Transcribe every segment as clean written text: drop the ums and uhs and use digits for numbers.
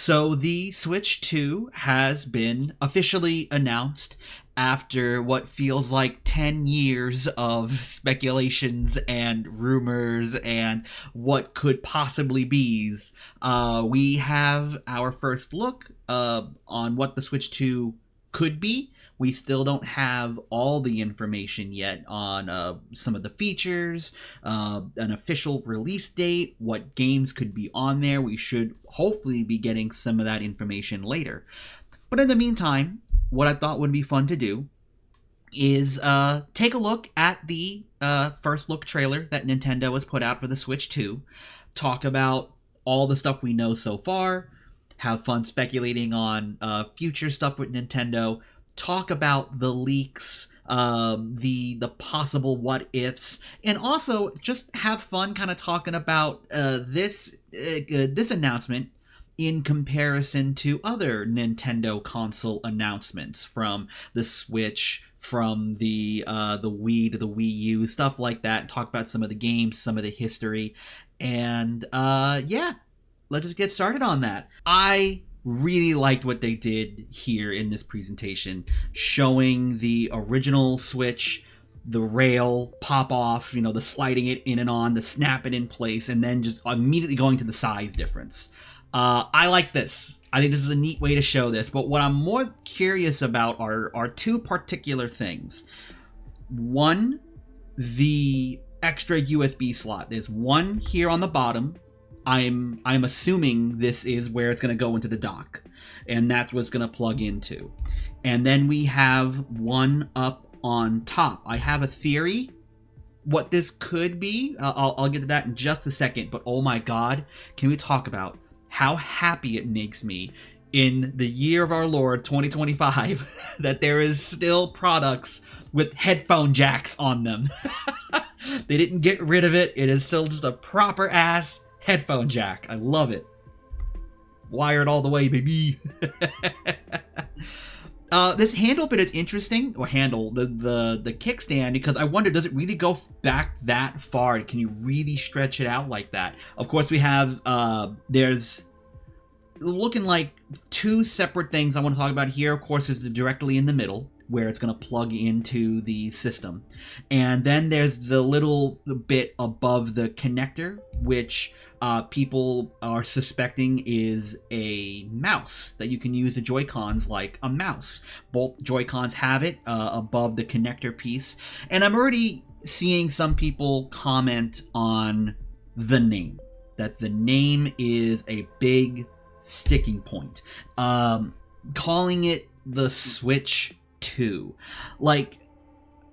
So the Switch 2 has been officially announced after what feels like 10 years of speculations and rumors and what could possibly be's. We have our first look on what the Switch 2 could be. We still don't have all the information yet on some of the features, an official release date, what games could be on there. We should hopefully be getting some of that information later. But in the meantime, what I thought would be fun to do is take a look at the first look trailer that Nintendo has put out for the Switch 2, talk about all the stuff we know so far, have fun speculating on future stuff with Nintendo, talk about the leaks, the possible what ifs, and also just have fun kind of talking about this announcement in comparison to other Nintendo console announcements, from the Switch, from the Wii to the Wii U, stuff like that. Talk about some of the games, some of the history, and yeah, let's just get started on that. I really liked what they did here in this presentation, showing the original Switch, the rail pop off, the sliding it in and on, the snap it in place, and then just immediately going to the size difference. I like this. I think this is a neat way to show this, but what I'm more curious about are two particular things. One, the extra USB slot. There's one here on the bottom. I'm assuming this is where it's going to go into the dock, and that's what it's going to plug into. And then we have one up on top. I have a theory what this could be. I'll get to that in just a second, but oh my god, can we talk about how happy it makes me in the year of our Lord 2025 that there is still products with headphone jacks on them. They didn't get rid of it. It is still just a proper ass headphone jack. I love it. Wired all the way, baby. This handle bit is interesting, or handle, the kickstand, because I wonder, does it really go back that far? Can you really stretch it out like that? Of course, we have, there's looking like two separate things I want to talk about here. Of course, is directly in the middle, where it's going to plug into the system. And then there's the little bit above the connector, which people are suspecting is a mouse, that you can use the Joy-Cons like a mouse. Both Joy-Cons have it above the connector piece. And I'm already seeing some people comment on the name, that the name is a big sticking point. Calling it the Switch 2. Like,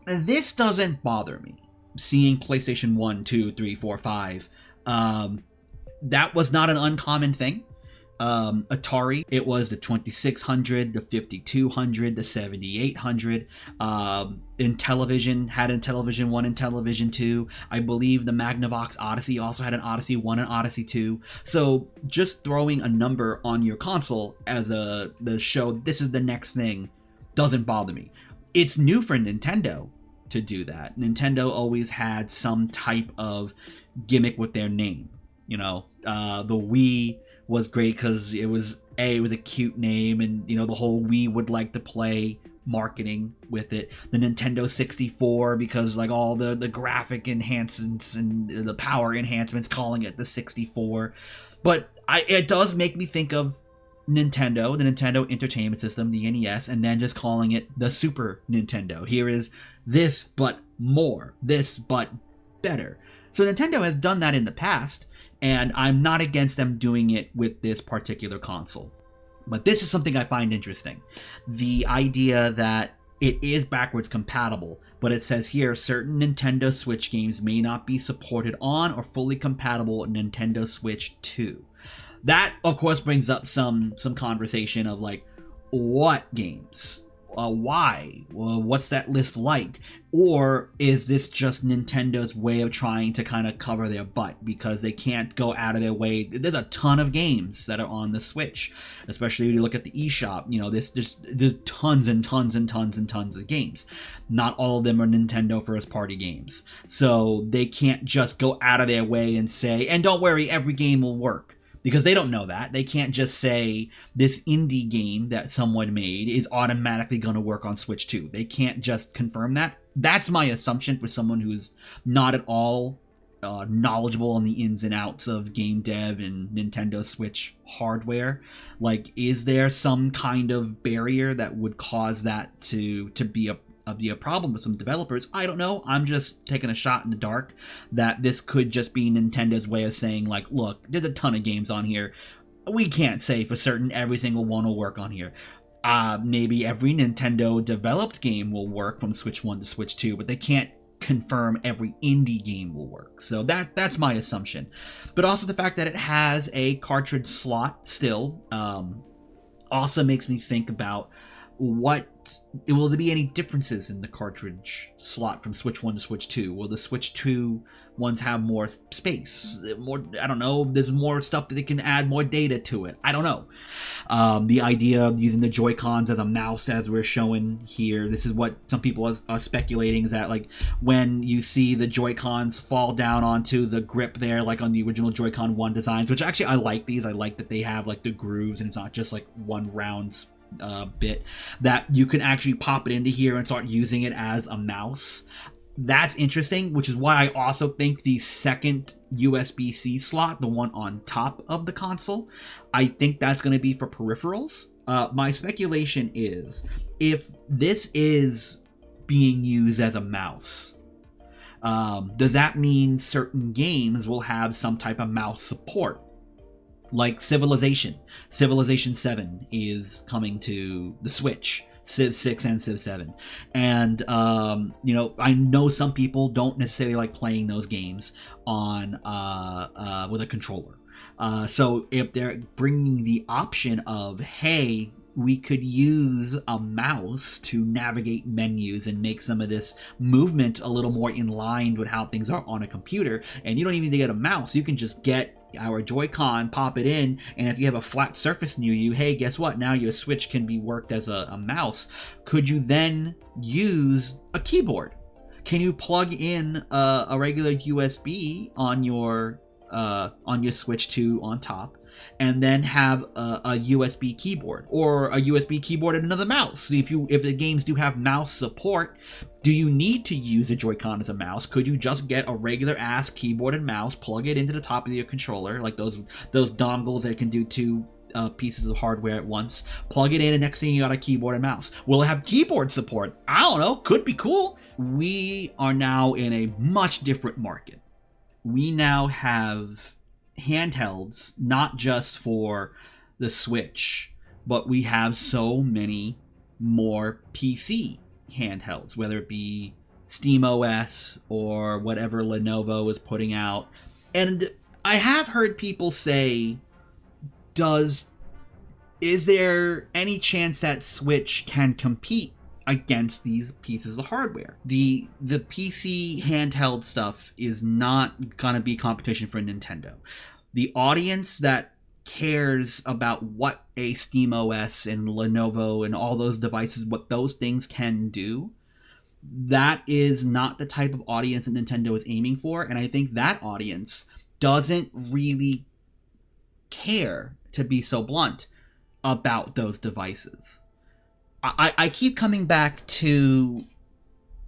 this doesn't bother me. Seeing PlayStation 1, 2, 3, 4, 5, that was not an uncommon thing. Atari, it was the 2600, the 5200, the 7800. Intellivision had Intellivision 1 and Intellivision 2. I believe the Magnavox Odyssey also had an Odyssey 1 and Odyssey 2. So just throwing a number on your console as the show, this is the next thing, doesn't bother me. It's new for Nintendo to do that. Nintendo always had some type of gimmick with their name. The Wii was great because it was a cute name, and the whole "we would like to play" marketing with it. The Nintendo 64, because like all the graphic enhancements and the power enhancements, calling it the 64. But it does make me think of Nintendo, the Nintendo Entertainment System, the NES, and then just calling it the Super Nintendo. Here is this but more, this but better. So Nintendo has done that in the past, and I'm not against them doing it with this particular console. But this is something I find interesting. The idea that it is backwards compatible, but it says here certain Nintendo Switch games may not be supported on or fully compatible with Nintendo Switch 2. That, of course, brings up some conversation of like, what games? Why? Well, what's that list like? Or is this just Nintendo's way of trying to kind of cover their butt because they can't go out of their way? There's a ton of games that are on the Switch, especially when you look at the eShop. There's tons and tons and tons and tons of games. Not all of them are Nintendo first-party games, so they can't just go out of their way and say, and don't worry, every game will work. because they don't know that. They can't just say this indie game that someone made is automatically going to work on Switch 2. They can't just confirm that. That's my assumption for someone who's not at all knowledgeable on the ins and outs of game dev and Nintendo Switch hardware. Like, is there some kind of barrier that would cause that to be a problem with some developers? I don't know. I'm just taking a shot in the dark that this could just be Nintendo's way of saying, like, look, there's a ton of games on here. We can't say for certain every single one will work on here. Maybe every Nintendo developed game will work from Switch 1 to Switch 2, but they can't confirm every indie game will work. So that's my assumption. But also the fact that it has a cartridge slot still also makes me think about will there be any differences in the cartridge slot from Switch 1 to Switch 2? Will the Switch 2 ones have more space? I don't know. There's more stuff that they can add more data to it. I don't know. The idea of using the Joy-Cons as a mouse, as we're showing here, this is what some people are speculating, is that, like, when you see the Joy-Cons fall down onto the grip there, like on the original Joy-Con 1 designs, which actually I like these. I like that they have, like, the grooves and it's not just like one round bit, that you can actually pop it into here and start using it as a mouse. That's interesting, which is why I also think the second USB-C slot, the one on top of the console, I think that's going to be for peripherals. My speculation is, if this is being used as a mouse, does that mean certain games will have some type of mouse support? Like Civilization 7 is coming to the Switch, Civ 6 and Civ 7. And, I know some people don't necessarily like playing those games on with a controller. So if they're bringing the option of, hey, we could use a mouse to navigate menus and make some of this movement a little more in line with how things are on a computer, and you don't even need to get a mouse, you can just get our Joy-Con, pop it in, and if you have a flat surface near you, hey, guess what? Now your Switch can be worked as a mouse. Could you then use a keyboard? Can you plug in a regular USB on your Switch 2 on top, and then have a USB keyboard, or a USB keyboard and another mouse? If the games do have mouse support, do you need to use a Joy-Con as a mouse? Could you just get a regular ass keyboard and mouse, plug it into the top of your controller, like those dongles that can do two pieces of hardware at once, plug it in, and next thing you got a keyboard and mouse? Will it have keyboard support? I don't know. Could be cool. We are now in a much different market. We now have handhelds, not just for the Switch, but we have so many more PC handhelds, whether it be SteamOS or whatever Lenovo is putting out. And I have heard people say, is there any chance that Switch can compete against these pieces of hardware? The PC handheld stuff is not gonna be competition for Nintendo. The audience that cares about what a SteamOS and Lenovo and all those devices, what those things can do, that is not the type of audience that Nintendo is aiming for. And I think that audience doesn't really care, to be so blunt, about those devices. I keep coming back to,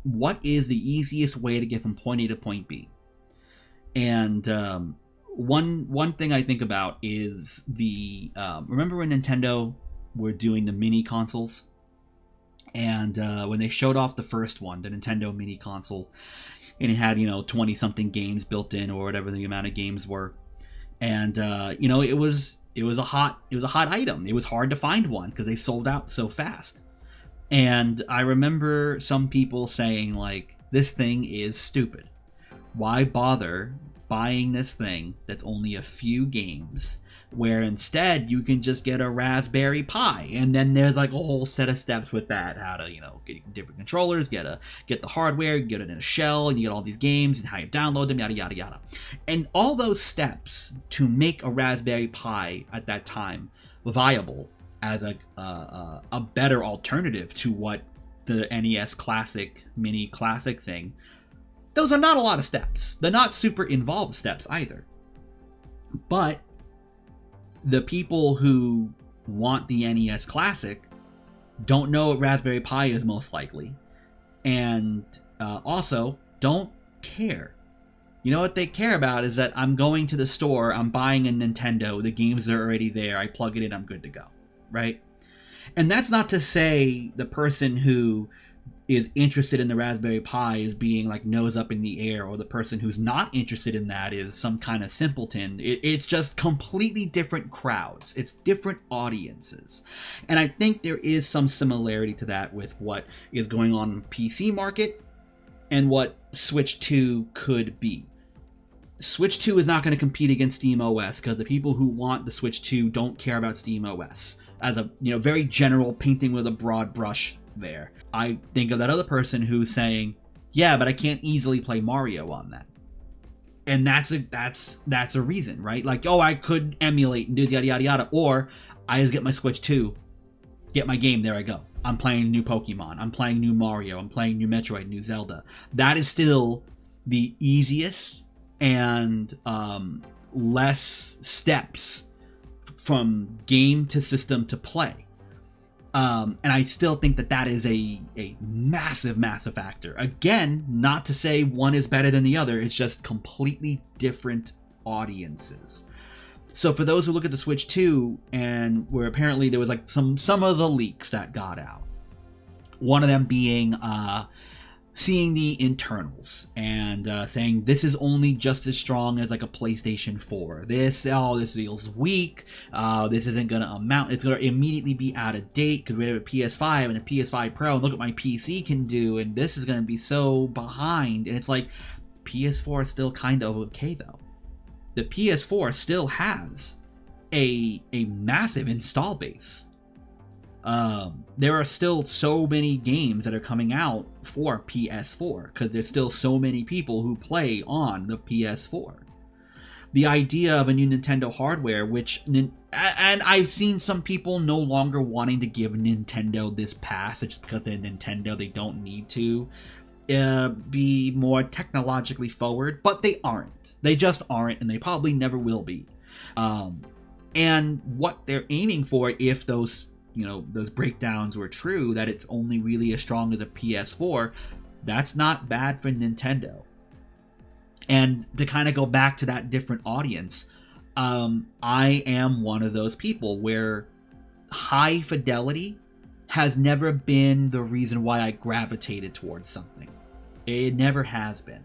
what is the easiest way to get from point A to point B? And one thing I think about is remember when Nintendo were doing the mini consoles? And when they showed off the first one, the Nintendo mini console, and it had 20-something games built in, or whatever the amount of games were, and it was a hot item. It was hard to find one because they sold out so fast. And I remember some people saying, like, this thing is stupid. Why bother buying this thing that's only a few games, where instead you can just get a Raspberry Pi? And then there's like a whole set of steps with that, how to get different controllers, get the hardware, get it in a shell, and you get all these games, and how you download them, yada yada yada. And all those steps to make a Raspberry Pi at that time viable as a better alternative to what the NES Classic Mini Classic thing, those are not a lot of steps. They're not super involved steps either. But The people who want the NES Classic don't know what Raspberry Pi is, most likely, and also don't care. You know what they care about is that I'm going to the store, I'm buying a Nintendo, the games are already there, I plug it in, I'm good to go, right? And that's not to say the person who is interested in the Raspberry Pi is being like nose up in the air, or the person who's not interested in that is some kind of simpleton. It's just completely different crowds. It's different audiences. And I think there is some similarity to that with what is going on in the PC market and what Switch 2 could be. Switch 2 is not going to compete against SteamOS because the people who want the Switch 2 don't care about SteamOS. As a very general painting with a broad brush there. I think of that other person who's saying, yeah, but I can't easily play Mario on that. And that's a reason, right? Like, oh, I could emulate and do yada yada yada, or I just get my Switch 2, get my game, there I go. I'm playing new Pokemon, I'm playing new Mario, I'm playing new Metroid, new Zelda. That is still the easiest and less steps from game to system to play. And I still think that is a massive, massive factor. Again, not to say one is better than the other. It's just completely different audiences. So for those who look at the Switch 2, and where apparently there was like some of the leaks that got out. One of them being seeing the internals and saying this is only just as strong as like a PlayStation 4. This feels weak. This isn't gonna amount. It's gonna immediately be out of date because we have a PS5 and a PS5 Pro. And look what my PC can do, and this is gonna be so behind. And it's like PS4 is still kind of okay though. The PS4 still has a massive install base. There are still so many games that are coming out for PS4 because there's still so many people who play on the PS4. The idea of a new Nintendo hardware, and I've seen some people no longer wanting to give Nintendo this pass just because they're Nintendo, they don't need to be more technologically forward, but they aren't. They just aren't, and they probably never will be. And what they're aiming for, if those breakdowns were true, that it's only really as strong as a PS4, that's not bad for Nintendo. And to kind of go back to that different audience, I am one of those people where high fidelity has never been the reason why I gravitated towards something. It never has been.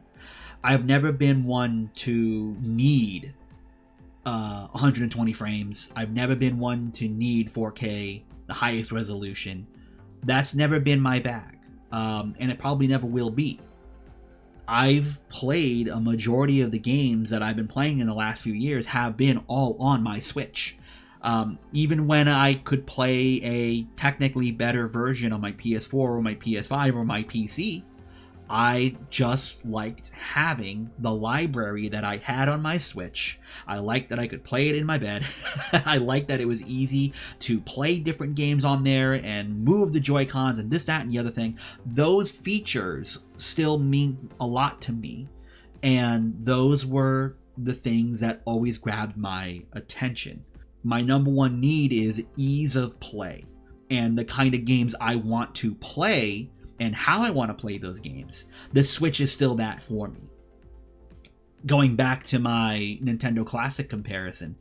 I've never been one to need 120 frames. I've never been one to need 4K, the highest resolution. That's never been my bag, and it probably never will be. I've played a majority of the games that I've been playing in the last few years have been all on my Switch. Even when I could play a technically better version on my PS4 or my PS5 or my PC, I just liked having the library that I had on my Switch. I liked that I could play it in my bed. I liked that it was easy to play different games on there and move the Joy-Cons and this, that, and the other thing. Those features still mean a lot to me. And those were the things that always grabbed my attention. My number one need is ease of play and the kind of games I want to play and how I want to play those games. The Switch is still that for me. Going back to my Nintendo Classic comparison,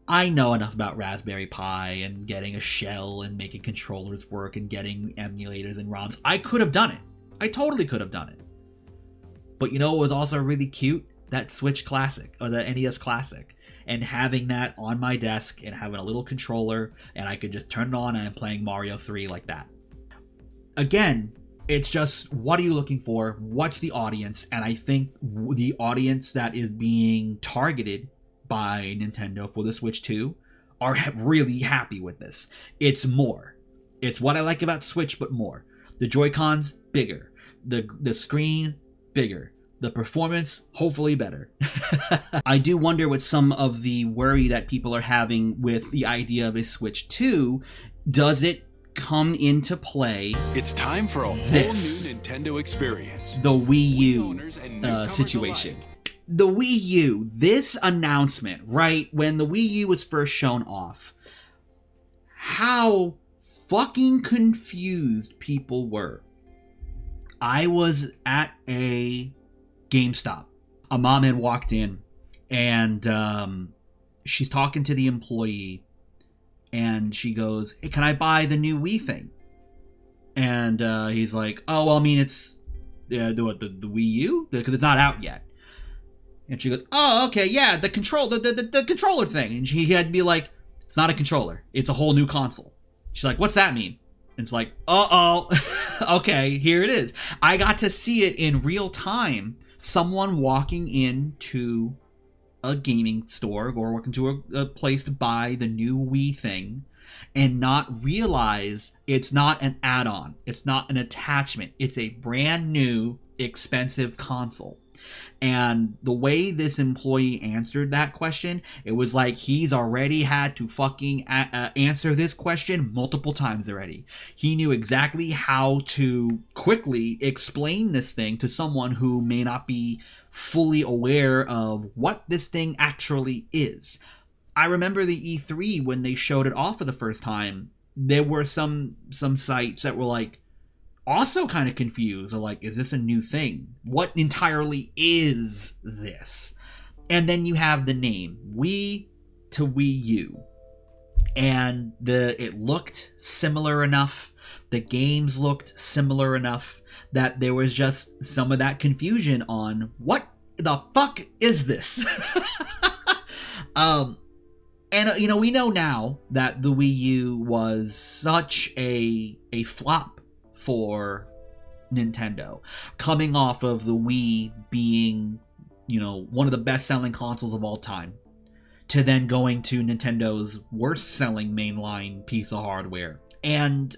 I know enough about Raspberry Pi and getting a shell and making controllers work and getting emulators and ROMs. I could have done it. I totally could have done it. But you know what was also really cute? That Switch Classic, or the NES Classic. And having that on my desk and having a little controller, and I could just turn it on and I'm playing Mario 3 like that. Again, it's just, what are you looking for? What's the audience? And I think the audience that is being targeted by Nintendo for the Switch 2 are really happy with this. It's more. It's what I like about Switch, but more. The Joy-Cons, bigger. The screen, bigger. The performance, hopefully better. I do wonder what some of the worry that people are having with the idea of a Switch 2, does it come into play? It's time for a whole new Nintendo experience. The Wii U situation. The Wii U, this announcement, right, when the Wii U was first shown off, how fucking confused people were. I was at a GameStop. A mom had walked in, and she's talking to the employee, and she goes, "Hey, can I buy the new Wii thing?" And he's like, "Oh, well, I mean, it's the Wii U? Because it's not out yet." And she goes, "Oh, okay, yeah, the controller thing." And he had to be like, "It's not a controller. It's a whole new console." She's like, "What's that mean?" And it's like, "Uh-oh." Okay, here it is. I got to see it in real time. Someone walking into a gaming store or walking to a place to buy the new Wii thing and not realize it's not an add-on. It's not an attachment. It's a brand new, expensive console. And the way this employee answered that question, it was like he's already had to fucking answer this question multiple times already. He knew exactly how to quickly explain this thing to someone who may not be fully aware of what this thing actually is. I remember the E3 when they showed it off for the first time. There were some sites that were like, also kind of confused, or like, is this a new thing? What entirely is this? And then you have the name, Wii to Wii U. And it looked similar enough, the games looked similar enough, that there was just some of that confusion on, what the fuck is this? And, we know now that the Wii U was such a flop for Nintendo, coming off of the Wii being, one of the best-selling consoles of all time, to then going to Nintendo's worst-selling mainline piece of hardware. And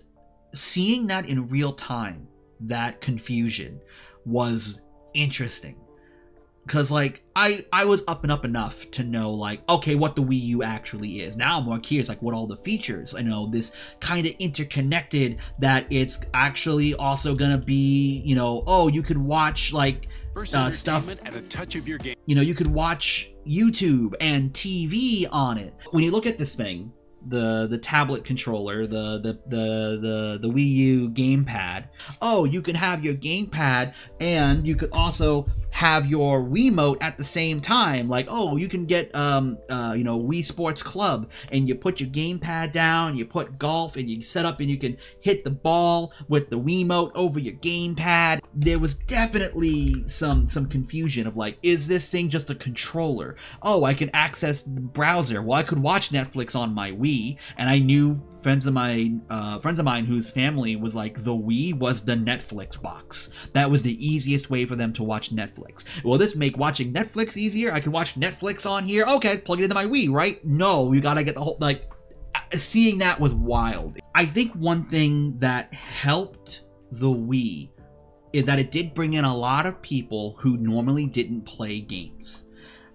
seeing that in real time, that confusion, was interesting. Because, I was up and up enough to know, okay, what the Wii U actually is. Now I'm more curious, what all the features, this kind of interconnected, that it's actually also gonna be, you could watch, stuff at a touch of your game. You could watch YouTube and TV on it. When you look at this thing, the tablet controller, the Wii U gamepad. Oh, you can have your gamepad, and you could also have your Wiimote at the same time. You can get Wii Sports Club, and you put your gamepad down, you put golf, and you set up, and you can hit the ball with the Wiimote over your gamepad. There was definitely some confusion of is this thing just a controller? Oh, I can access the browser. Well, I could watch Netflix on my Wii. And I knew friends of mine whose family was the Wii was the Netflix box. That was the easiest way for them to watch Netflix. Will this make watching Netflix easier? I can watch Netflix on here. Okay, plug it into my Wii, right? No, you gotta get the whole, seeing that was wild. I think one thing that helped the Wii is that it did bring in a lot of people who normally didn't play games,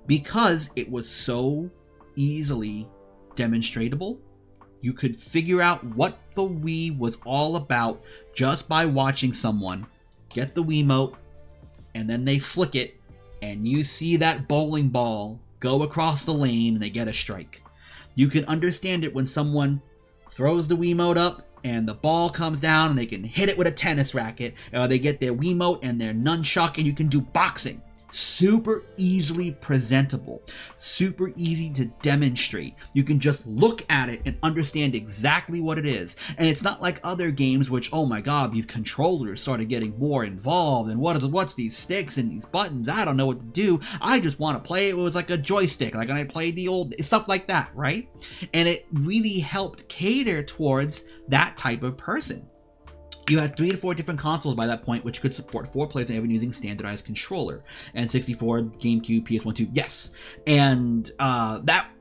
because it was so easily demonstratable. You could figure out what the Wii was all about just by watching someone get the Wiimote, and then they flick it, and you see that bowling ball go across the lane and they get a strike. You can understand it when someone throws the Wiimote up and the ball comes down and they can hit it with a tennis racket, or they get their Wiimote and their nunchuck and you can do boxing. Super easily presentable, super easy to demonstrate. You can just look at it and understand exactly what it is. And it's not like other games which, oh my god, these controllers started getting more involved, and what's these sticks and these buttons? I don't know what to do. I just want to play it. It was like a joystick, like when I played the old stuff like that, right? And it really helped cater towards that type of person. You had 3 to 4 different consoles by that point, which could support 4 players and even using standardized controller. And 64, GameCube, PS1, 2, yes. And that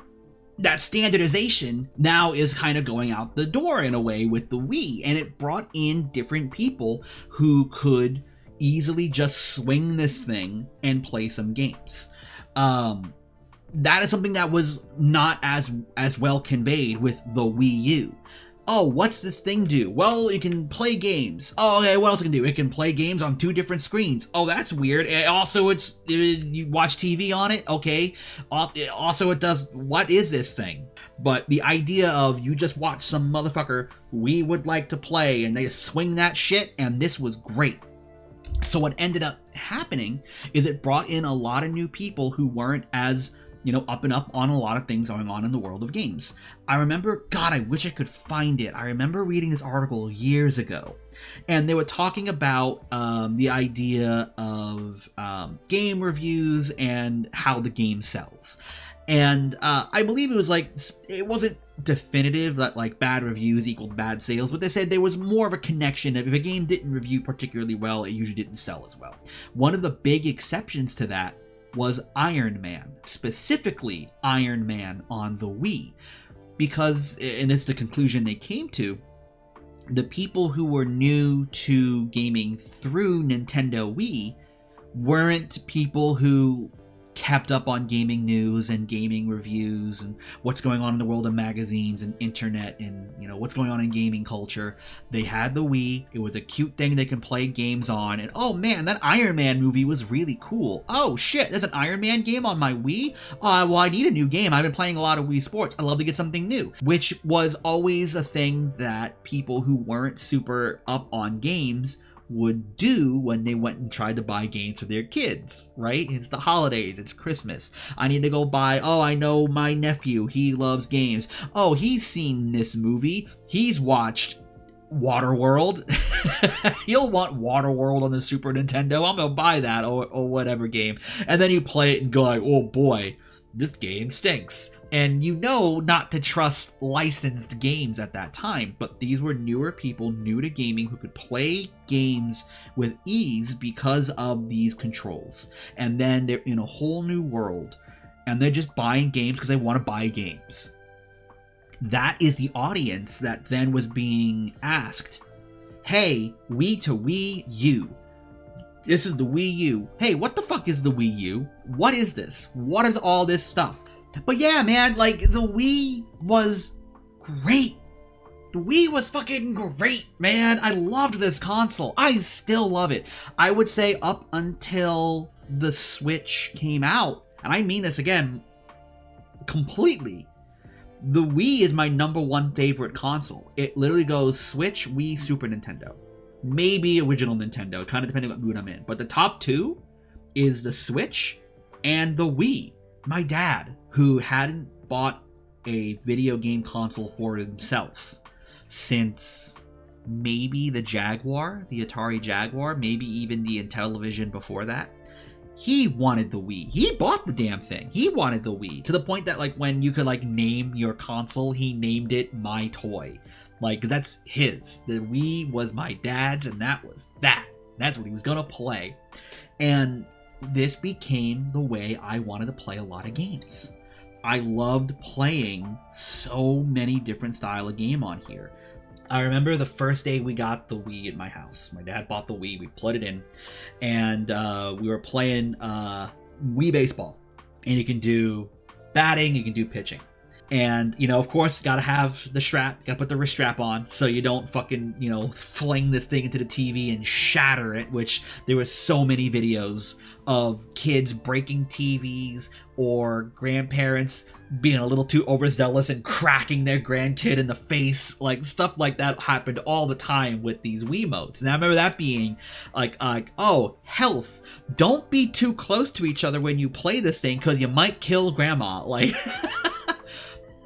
standardization now is kind of going out the door in a way with the Wii. And it brought in different people who could easily just swing this thing and play some games. That is something that was not as well conveyed with the Wii U. Oh, what's this thing do? Well, it can play games. Oh, okay, what else it can do? It can play games on 2 different screens. Oh, that's weird. Also, you watch TV on it. Okay. Also, it does. What is this thing? But the idea of you just watch some motherfucker we would like to play and they swing that shit, and this was great. So what ended up happening is it brought in a lot of new people who weren't as, up and up on a lot of things going on in the world of games. I remember, God, I wish I could find it. I remember reading this article years ago, and they were talking about the idea of game reviews and how the game sells. And I believe it wasn't definitive that like bad reviews equaled bad sales, but they said there was more of a connection. If a game didn't review particularly well, it usually didn't sell as well. One of the big exceptions to that was Iron Man, specifically Iron Man on the Wii, because, and it's the conclusion they came to, the people who were new to gaming through Nintendo Wii weren't people who kept up on gaming news and gaming reviews and what's going on in the world of magazines and internet and what's going on in gaming culture. They had the Wii. It was a cute thing they can play games on, and oh man, that Iron Man movie was really cool. Oh shit, there's an Iron Man game on my Wii? Well, I need a new game. I've been playing a lot of Wii Sports. I'd love to get something new. Which was always a thing that people who weren't super up on games would do when they went and tried to buy games for their kids, right? It's the holidays, it's Christmas. I need to go buy, I know my nephew, he loves games. Oh, he's seen this movie. He's watched Waterworld. He'll want Waterworld on the Super Nintendo. I'm gonna buy that or whatever game. And then you play it and go like, oh boy, this game stinks. And not to trust licensed games at that time, but these were newer people, new to gaming, who could play games with ease because of these controls. And then they're in a whole new world, and they're just buying games because they want to buy games. That is the audience that then was being asked, hey, Wii to Wii U. This is the Wii U. Hey, what the fuck is the Wii U? What is this? What is all this stuff? But yeah, man, like, the Wii was great. The Wii was fucking great, man. I loved this console. I still love it. I would say up until the Switch came out, and I mean this again completely, the Wii is my #1 favorite console. It literally goes Switch, Wii, Super Nintendo. Maybe original Nintendo, kind of depending on what mood I'm in. But the top 2 is the Switch and the Wii. My dad, who hadn't bought a video game console for himself since maybe the Jaguar, the Atari Jaguar, maybe even the Intellivision before that, he wanted the Wii. He bought the damn thing. He wanted the Wii, to the point that like when you could like name your console, he named it My Toy. Like, that's his. The Wii was my dad's, and that was that. That's what he was gonna play. And this became the way I wanted to play a lot of games. I loved playing so many different style of game on here. I remember the first day we got the Wii at my house. My dad bought the Wii, we put it in, and we were playing Wii Baseball. And you can do batting, you can do pitching. And, of course, gotta have the strap, gotta put the wrist strap on so you don't fucking, fling this thing into the TV and shatter it, which there were so many videos of kids breaking TVs or grandparents being a little too overzealous and cracking their grandkid in the face. Like, stuff like that happened all the time with these Wiimotes. And I remember that being like, oh, health. Don't be too close to each other when you play this thing because you might kill grandma. Like...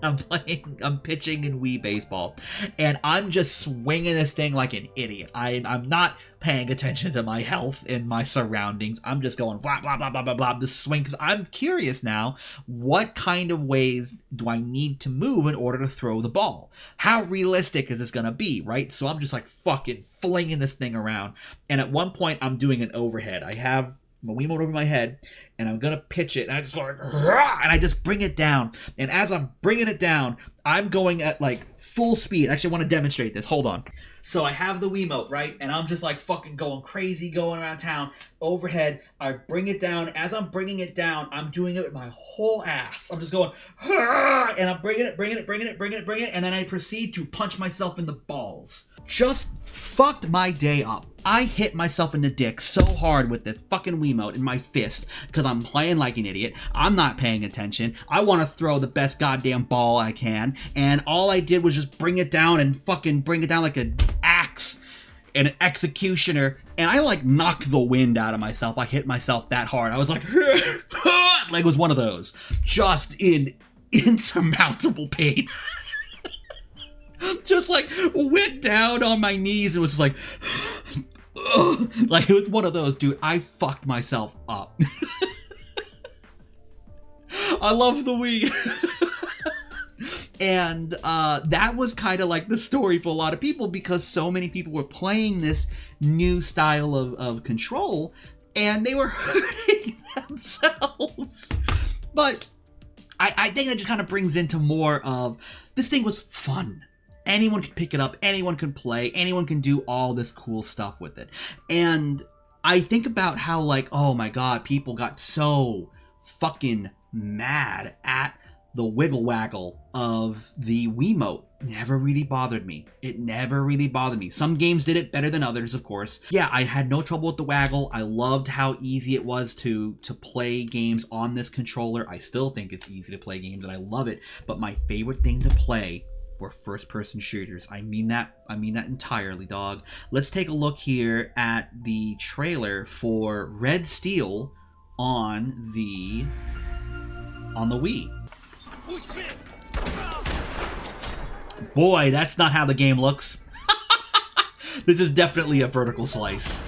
I'm pitching in Wii Baseball, and I'm just swinging this thing like an idiot. I'm not paying attention to my health and my surroundings. I'm just going blah, blah, blah, blah, blah, blah, this swing, because I'm curious now, what kind of ways do I need to move in order to throw the ball? How realistic is this going to be, right? So I'm just like fucking flinging this thing around, and at one point I'm doing an overhead. I have my Wiimote over my head, and I'm gonna pitch it, and I just go like, and I just bring it down. And as I'm bringing it down, I'm going at like full speed. Actually, I want to demonstrate this. Hold on. So I have the Wiimote, right? And I'm just like fucking going crazy, going around town. Overhead, I bring it down. As I'm bringing it down, I'm doing it with my whole ass. I'm just going, and I'm bringing it, and then I proceed to punch myself in the balls. Just fucked my day up. I hit myself in the dick so hard with this fucking Wiimote in my fist because I'm playing like an idiot. I'm not paying attention. I want to throw the best goddamn ball I can, and all I did was just bring it down and fucking bring it down like an axe and an executioner, and I like knocked the wind out of myself. I hit myself that hard. I was like, like it was one of those, just in insurmountable pain. Just like went down on my knees and was just like, like it was one of those, dude. I fucked myself up. I love the Wii. And that was kind of like the story for a lot of people because so many people were playing this new style of control and they were hurting themselves. But I think that just kind of brings into more of this thing was fun. Anyone can pick it up, anyone can play, anyone can do all this cool stuff with it. And I think about how, like, oh my god, people got so fucking mad at the wiggle waggle of the Wiimote. Never really bothered me. It never really bothered me. Some games did it better than others, of course. Yeah, I had no trouble with the waggle. I loved how easy it was to play games on this controller. I still think it's easy to play games and I love it. But my favorite thing to play were first-person shooters. I mean that entirely, dog. Let's take a look here at the trailer for Red Steel on the Wii. Boy, that's not how the game looks. This is definitely a vertical slice.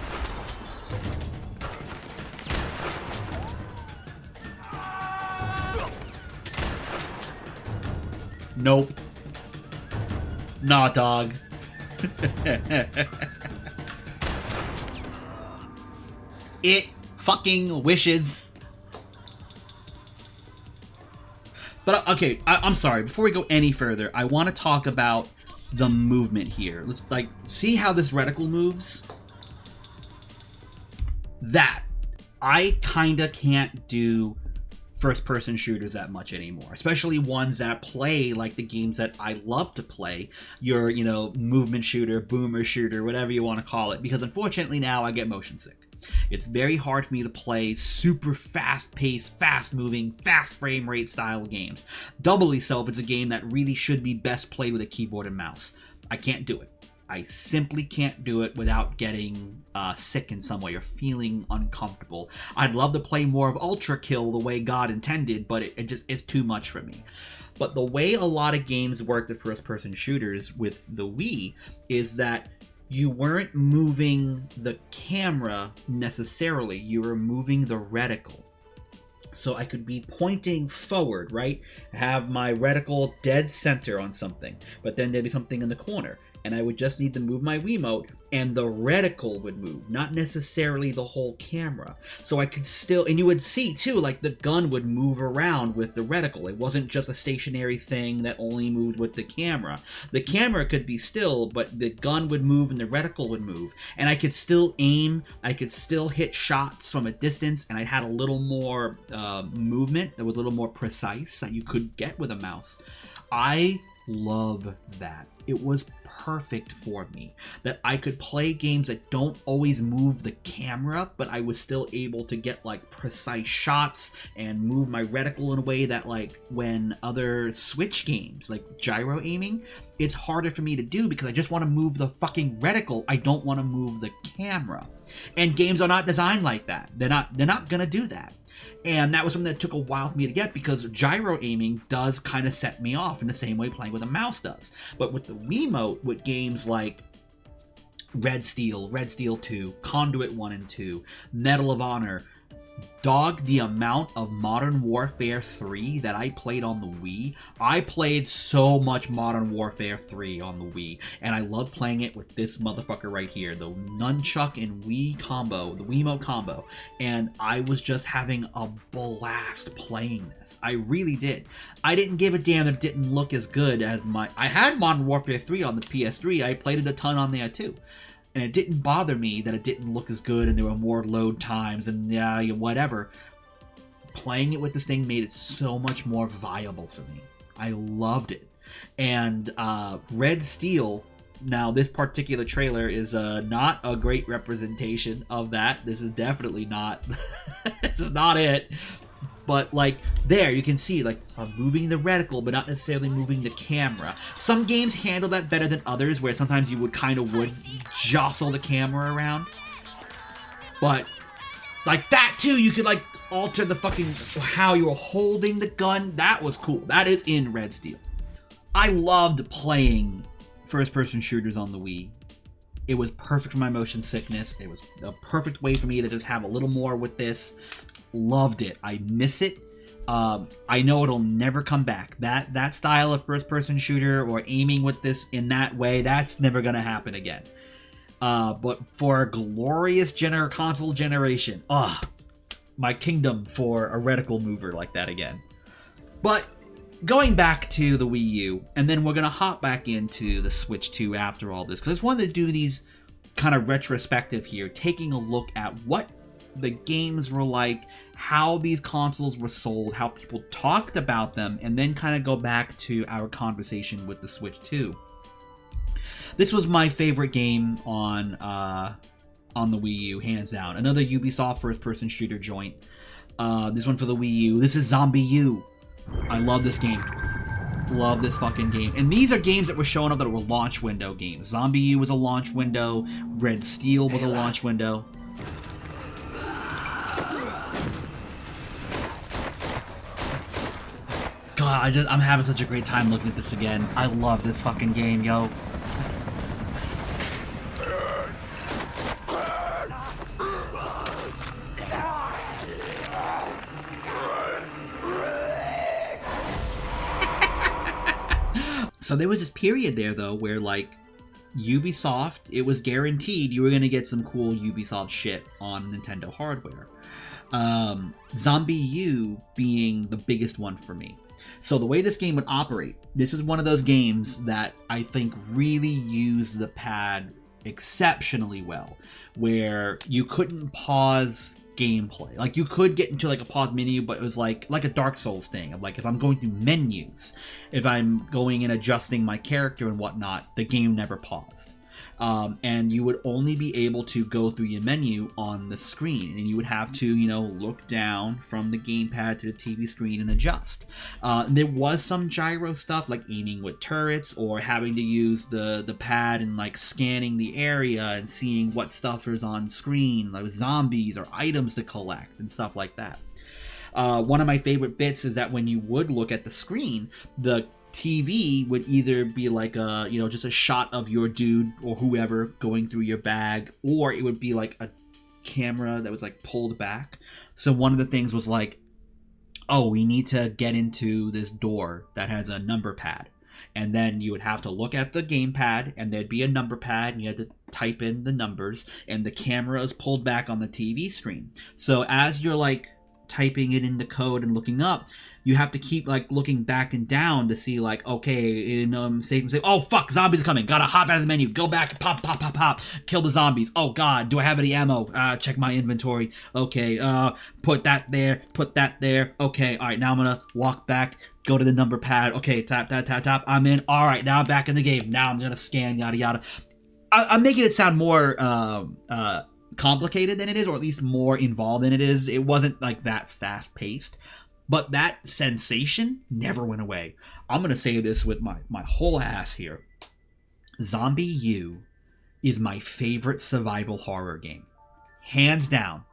Nope. Nah, dog. It fucking wishes. But okay, I'm sorry. Before we go any further, I want to talk about the movement here. Let's like see how this reticle moves. That I kinda can't do first-person shooters that much anymore, especially ones that play like the games that I love to play. Your, you know, movement shooter, boomer shooter, whatever you want to call it, because unfortunately now I get motion sick. It's very hard for me to play super fast-paced, fast-moving, fast frame rate style games. Doubly so if it's a game that really should be best played with a keyboard and mouse. I can't do it. I simply can't do it without getting sick in some way or feeling uncomfortable. I'd love to play more of Ultra Kill the way God intended, but it's too much for me. But the way a lot of games work, the first-person shooters with the Wii, is that you weren't moving the camera necessarily, you were moving the reticle. So I could be pointing forward, right? Have my reticle dead center on something, but then there'd be something in the corner. And I would just need to move my Wiimote, and the reticle would move, not necessarily the whole camera. So I could still, and you would see too, like the gun would move around with the reticle. It wasn't just a stationary thing that only moved with the camera. The camera could be still, but the gun would move and the reticle would move. And I could still aim, I could still hit shots from a distance, and I had a little more movement that was a little more precise that you could get with a mouse. I love that. It was perfect for me that I could play games that don't always move the camera, but I was still able to get like precise shots and move my reticle in a way that, like, when other Switch games like gyro aiming, it's harder for me to do because I just want to move the fucking reticle. I don't want to move the camera. And games are not designed like that. They're not gonna do that. And that was something that took a while for me to get because gyro aiming does kind of set me off in the same way playing with a mouse does. But with the Wiimote, with games like Red Steel 2, Conduit 1 and 2, Medal of Honor, Dog, the amount of Modern Warfare 3 that I played on the Wii. I played so much Modern Warfare 3 on the Wii, and I love playing it with this motherfucker right here, the nunchuck and Wii combo, the Wiimote combo, and I was just having a blast playing this. I really did. I didn't give a damn that it didn't look as good as I had Modern Warfare 3 on the PS3. I played it a ton on there too. And it didn't bother me that it didn't look as good and there were more load times and whatever. Playing it with this thing made it so much more viable for me. I loved it. And Red Steel, now this particular trailer is not a great representation of that. This is definitely not, this is not it. But, like, there, you can see, like, I'm moving the reticle, but not necessarily moving the camera. Some games handle that better than others, where sometimes you would jostle the camera around. But, like that, too, you could, like, alter the fucking, how you were holding the gun. That was cool. That is in Red Steel. I loved playing first-person shooters on the Wii. It was perfect for my motion sickness. It was a perfect way for me to just have a little more with this. Loved it. I miss it. I know it'll never come back. That style of first-person shooter or aiming with this in that way, that's never gonna happen again. But for a glorious console generation, my kingdom for a reticle mover like that again. But going back to the Wii U, and then we're gonna hop back into the Switch 2 after all this, because I just wanted to do these kind of retrospective here, taking a look at what the games were like, how these consoles were sold, how people talked about them, and then kind of go back to our conversation with the Switch 2. This was my favorite game on the Wii U, hands down. Another Ubisoft first-person shooter joint. This one for the Wii U. This is ZombiU. I love this game. Love this fucking game. And these are games that were showing up that were launch window games. ZombiU was a launch window. Red Steel was a launch window. God, I'm having such a great time looking at this again. I love this fucking game, yo. So there was this period there, though, where, like, Ubisoft, it was guaranteed you were going to get some cool Ubisoft shit on Nintendo hardware. ZombiU being the biggest one for me. So the way this game would operate, this was one of those games that I think really used the pad exceptionally well, where you couldn't pause gameplay. Like, you could get into like a pause menu, but it was like a Dark Souls thing of like, if I'm going through menus, if I'm going and adjusting my character and whatnot, the game never paused. And you would only be able to go through your menu on the screen, and you would have to, look down from the gamepad to the TV screen and adjust. There was some gyro stuff, like aiming with turrets or having to use the pad and like scanning the area and seeing what stuff is on screen, like zombies or items to collect and stuff like that. One of my favorite bits is that when you would look at the screen, the TV would either be like a, just a shot of your dude or whoever going through your bag, or it would be like a camera that was like pulled back. So one of the things was like, oh, we need to get into this door that has a number pad. And then you would have to look at the gamepad, and there'd be a number pad, and you had to type in the numbers, and the camera is pulled back on the TV screen. So as you're like typing it in the code and looking up, you have to keep like looking back and down to see like, okay, in safe, oh fuck, zombies are coming, gotta hop out of the menu, go back, pop, kill the zombies. Oh god, do I have any ammo? Check my inventory. Okay, put that there, okay, alright, now I'm gonna walk back, go to the number pad, okay, tap, I'm in, alright, now I'm back in the game, now I'm gonna scan, yada yada. I'm making it sound more complicated than it is, or at least more involved than it is. It wasn't like that fast paced, but that sensation never went away. I'm gonna say this with my whole ass here. ZombiU is my favorite survival horror game, hands down.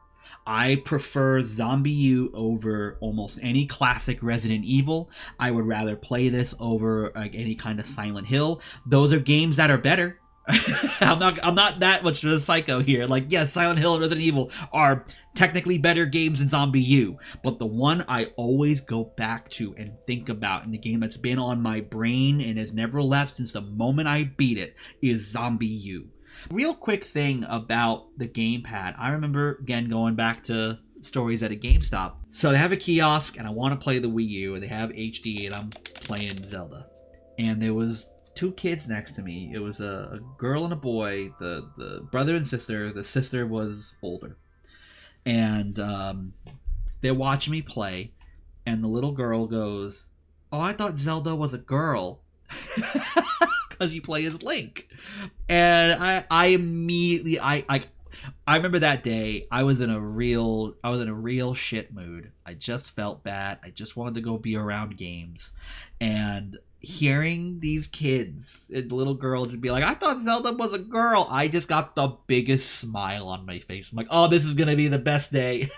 I prefer ZombiU over almost any classic Resident Evil. I would rather play this over like any kind of Silent Hill. Those are games that are better. I'm not that much of a psycho here. Like, yes, Silent Hill and Resident Evil are technically better games than Zombie U, but the one I always go back to and think about, and the game that's been on my brain and has never left since the moment I beat it, is Zombie U. Real quick thing about the gamepad. I remember, again, going back to stories at a GameStop. So they have a kiosk, and I want to play the Wii U, and they have HD, and I'm playing Zelda. And there was two kids next to me. It was a girl and a boy, the brother and sister. The sister was older. And they're watching me play, and the little girl goes, "Oh, I thought Zelda was a girl." Because you play as Link. And I immediately I remember that day I was in a real shit mood. I just felt bad. I just wanted to go be around games. And hearing these kids and the little girl just be like, "I thought Zelda was a girl," I just got the biggest smile on my face. I'm like, oh, this is gonna be the best day.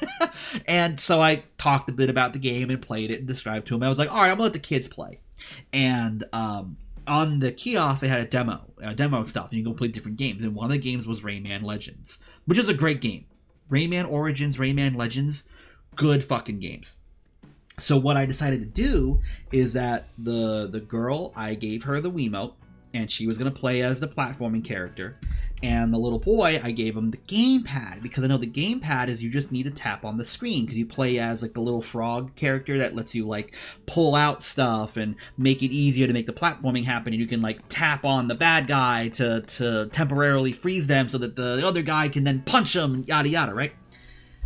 And so I talked a bit about the game and played it and described to them. I was like, all right, I'm gonna let the kids play. And on the kiosk, they had a demo stuff, and you can go play different games. And one of the games was Rayman Legends, which is a great game. Rayman Origins, Rayman Legends, good fucking games. So what I decided to do is that the girl, I gave her the Wiimote, and she was going to play as the platforming character. And the little boy, I gave him the gamepad, because I know the gamepad is you just need to tap on the screen, because you play as like the little frog character that lets you like pull out stuff and make it easier to make the platforming happen. And you can like tap on the bad guy to temporarily freeze them so that the other guy can then punch them, yada yada, right?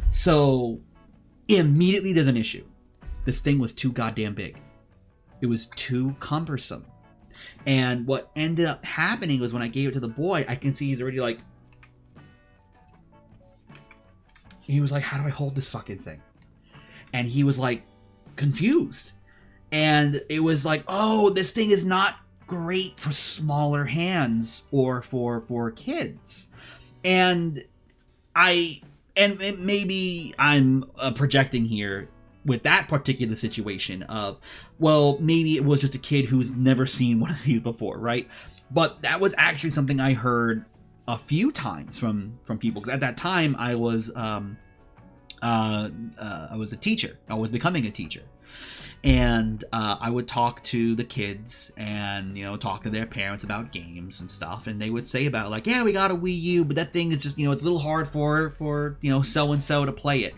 So immediately there's an issue. This thing was too goddamn big. It was too cumbersome. And what ended up happening was when I gave it to the boy, I can see he's already like... He was like, how do I hold this fucking thing? And he was like, confused. And it was like, oh, this thing is not great for smaller hands or for kids. And maybe I'm projecting here with that particular situation of, well, maybe it was just a kid who's never seen one of these before, right? But that was actually something I heard a few times from people, because at that time I was a teacher. I was becoming a teacher, and I would talk to the kids and talk to their parents about games and stuff, and they would say about like, yeah, we got a Wii U, but that thing is just it's a little hard for so and so to play it.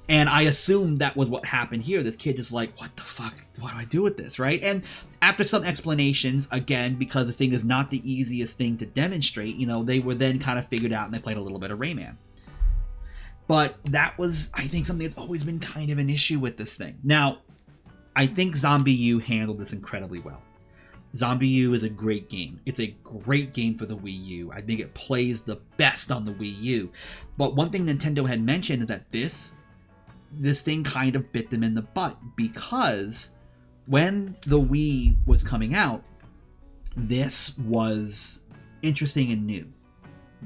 And I assumed that was what happened here. This kid is like, what the fuck? What do I do with this, right? And after some explanations, again, because this thing is not the easiest thing to demonstrate, they were then kind of figured out, and they played a little bit of Rayman. But that was, I think, something that's always been kind of an issue with this thing. Now, I think Zombie U handled this incredibly well. Zombie U is a great game. It's a great game for the Wii U. I think it plays the best on the Wii U. But one thing Nintendo had mentioned is that this thing kind of bit them in the butt, because when the Wii was coming out, this was interesting and new.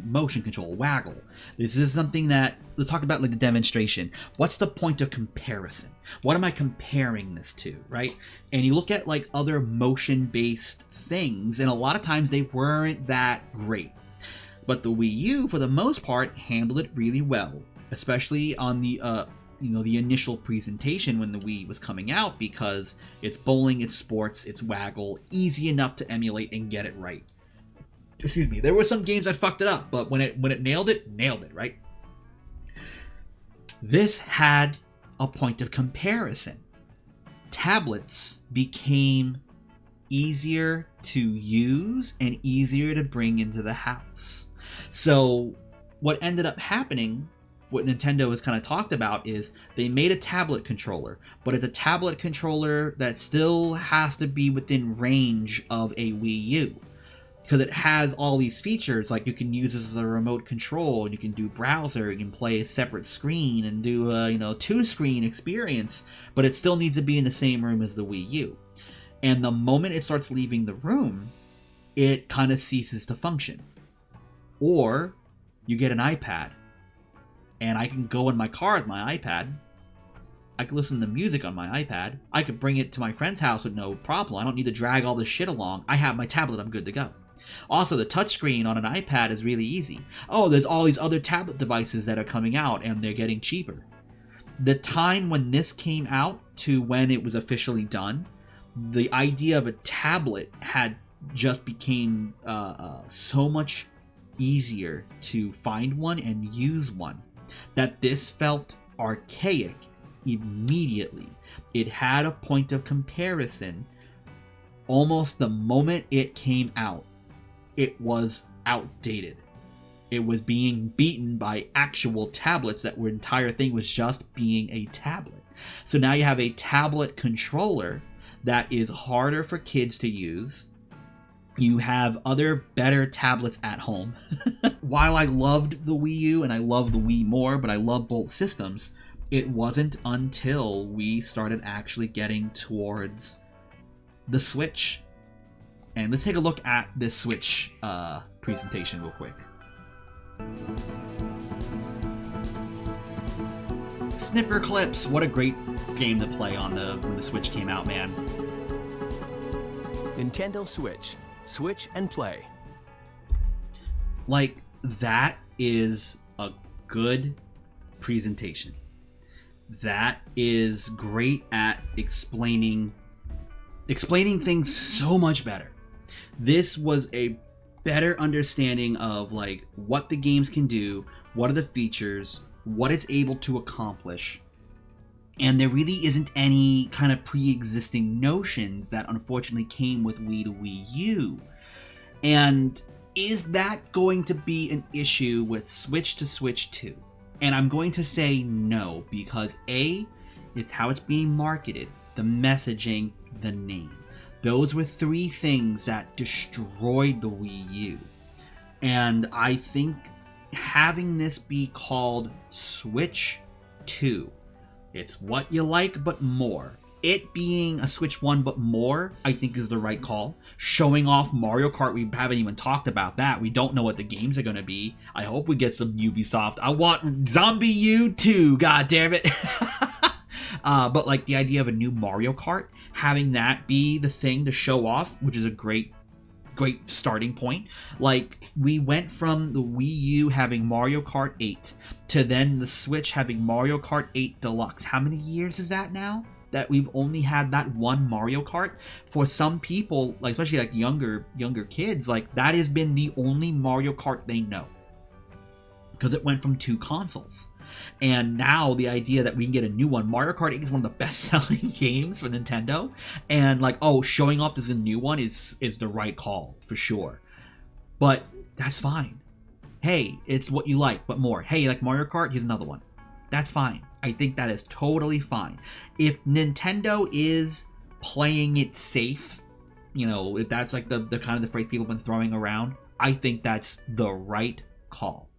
Motion control, waggle. This is something that, let's talk about like the demonstration. What's the point of comparison? What am I comparing this to, right? And you look at like other motion-based things, and a lot of times they weren't that great. But the Wii U, for the most part, handled it really well, especially on the the initial presentation when the Wii was coming out, because it's bowling, it's sports, it's waggle, easy enough to emulate and get it right. Excuse me, there were some games that fucked it up, but when it nailed it, right? This had a point of comparison. Tablets became easier to use and easier to bring into the house. So what ended up happening, what Nintendo has kind of talked about, is they made a tablet controller, but it's a tablet controller that still has to be within range of a Wii U, because it has all these features, like you can use this as a remote control, and you can do browser, you can play a separate screen and do a two-screen experience, but it still needs to be in the same room as the Wii U. And the moment it starts leaving the room, it kind of ceases to function. Or you get an iPad, and I can go in my car with my iPad. I can listen to music on my iPad. I could bring it to my friend's house with no problem. I don't need to drag all this shit along. I have my tablet. I'm good to go. Also, the touchscreen on an iPad is really easy. Oh, there's all these other tablet devices that are coming out and they're getting cheaper. The time when this came out to when it was officially done, the idea of a tablet had just became so much easier to find one and use one that this felt archaic immediately. It had a point of comparison almost the moment it came out. It was outdated. It was being beaten by actual tablets that were entire thing was just being a tablet. So now you have a tablet controller that is harder for kids to use. You have other better tablets at home. While I loved the Wii U and I love the Wii more, but I love both systems, it wasn't until we started actually getting towards the Switch. And let's take a look at this Switch presentation real quick. Snipper Clips, what a great game to play on when the Switch came out, man. Nintendo Switch. Switch and play. Like, that is a good presentation. That is great at explaining things so much better. This was a better understanding of like what the games can do, what are the features, what it's able to accomplish. And there really isn't any kind of pre-existing notions that unfortunately came with Wii to Wii U. And is that going to be an issue with Switch to Switch 2? And I'm going to say no, because A, it's how it's being marketed, the messaging, the name. Those were three things that destroyed the Wii U. And I think having this be called Switch 2, it's what you like, but more. It being a Switch 1, but more, I think is the right call. Showing off Mario Kart, we haven't even talked about that. We don't know what the games are going to be. I hope we get some Ubisoft. I want Zombie U 2, god damn it. But like the idea of a new Mario Kart, having that be the thing to show off, which is a great starting point. Like, we went from the Wii U having Mario Kart 8 to then the Switch having Mario Kart 8 Deluxe. How many years is that now that we've only had that one Mario Kart? For some people, like especially like younger kids, like that has been the only Mario Kart they know, because it went from two consoles. And now the idea that we can get a new one, Mario Kart 8 is one of the best-selling games for Nintendo, and like, oh, showing off this a new one is the right call for sure. But that's fine. Hey, it's what you like, but more. Hey, you like Mario Kart? Here's another one. That's fine. I think that is totally fine. If Nintendo is playing it safe, you know, if that's like the kind of the phrase people have been throwing around, I think that's the right call.